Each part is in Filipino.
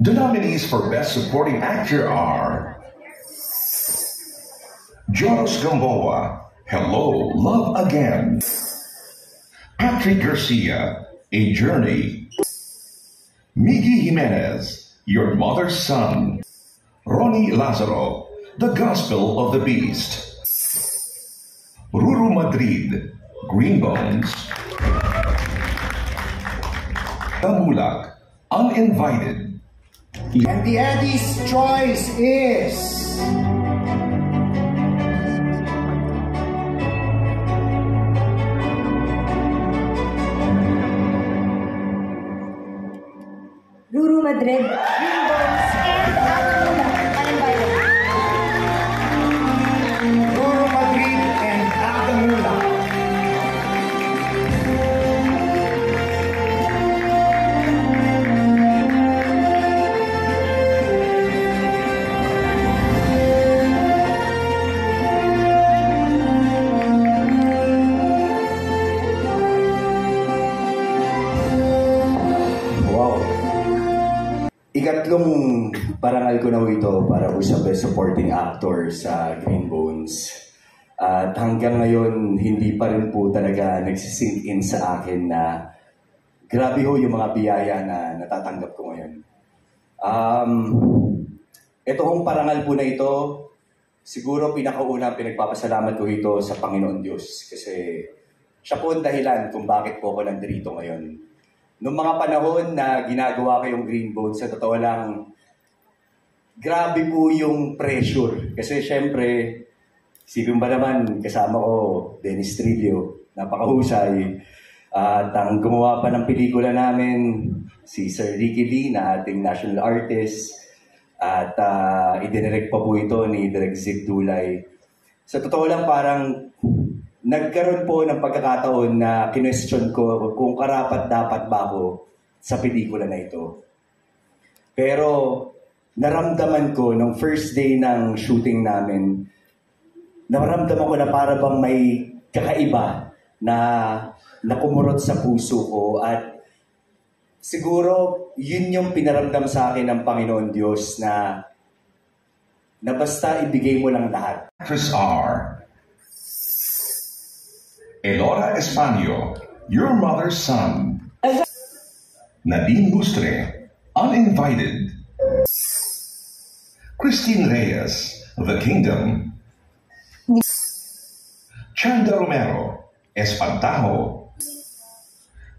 The nominees for Best Supporting Actor are Joros Gamboa, Hello, Love Again; Patrick Garcia, A Journey; Miggy Jimenez, Your Mother's Son; Ronnie Lazaro, The Gospel of the Beast; Ruru Madrid, Green Bones; Tamulak, Uninvited. And the Eddie's choice is... Ruru Madrid, Green Bones, and Tamulak, Uninvited. Ruru Madrid and Tamulak. Ikatlong parangal ko na ito para po sa Best Supporting Actor sa Green Bones. At hanggang ngayon, hindi pa rin po talaga nagsisink in sa akin na grabe ho yung mga biyaya na natatanggap ko ngayon. Ito hong parangal po na ito, siguro pinakaunang pinagpapasalamat ko ito sa Panginoon Diyos. Kasi siya po ang dahilan kung bakit po ako nandito ngayon. Noong mga panahon na ginagawa ko yung Green Bones, sa totoo lang, grabe po yung pressure. Kasi syempre, isipin ba naman, kasama ko, Dennis Trillo, napakahusay. At ang gumawa pa ng pelikula namin, si Sir Ricky Lee, na ating national artist. At idinerect pa po ito ni Direk Zig Dulay. Sa totoo lang, parang nagkaroon po ng pagkakataon na kinwestiyon ko kung karapat-dapat ba ako sa pelikula na ito. Pero naramdaman ko nung first day ng shooting namin, naramdaman ko na para bang may kakaiba na nakumurot sa puso ko. At siguro yun yung pinaramdam sa akin ng Panginoon Diyos na basta ibigay mo lang lahat. Actors are Elora Españo, Your Mother's Son; Nadine Lustre, Uninvited; Christine Reyes, The Kingdom; Chanda Romero, Espantajo;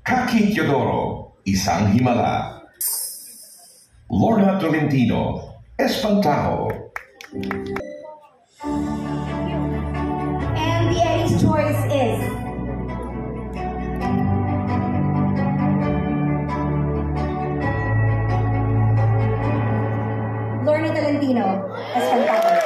Kaki Teodoro, Isang Himala; Lorna Tolentino, Espantajo. And the Eddie's choice is... Lorna Tolentino, Espantajo.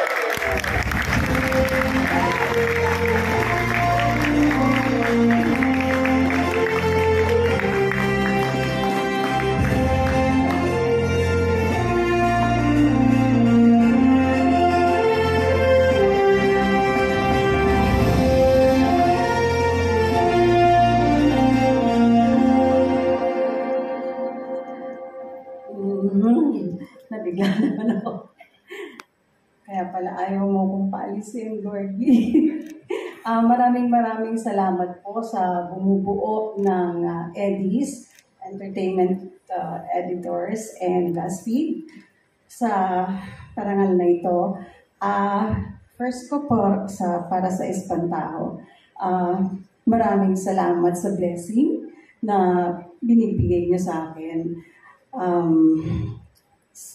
Nabigla naman ako. Kaya pala ayaw mo kong paalisin, Gorgie. Maraming salamat po sa bumubuo ng Eddie's Entertainment Editors and Speed sa parangal na ito. First ko po para sa Espantajo. Maraming salamat sa blessing na binibigay niyo sa akin.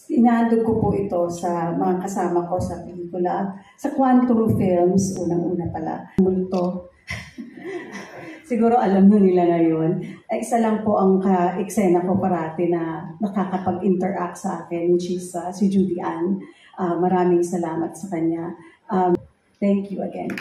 Inaandog ko po ito sa mga kasama ko sa pelikula. Sa Quantum Films, unang-una pala. Multo. Siguro alam na nila ngayon. Isa lang po ang ka-eksena ko parati na nakakapag-interact sa akin, which is si Judy Ann. Maraming salamat sa kanya. Thank you again.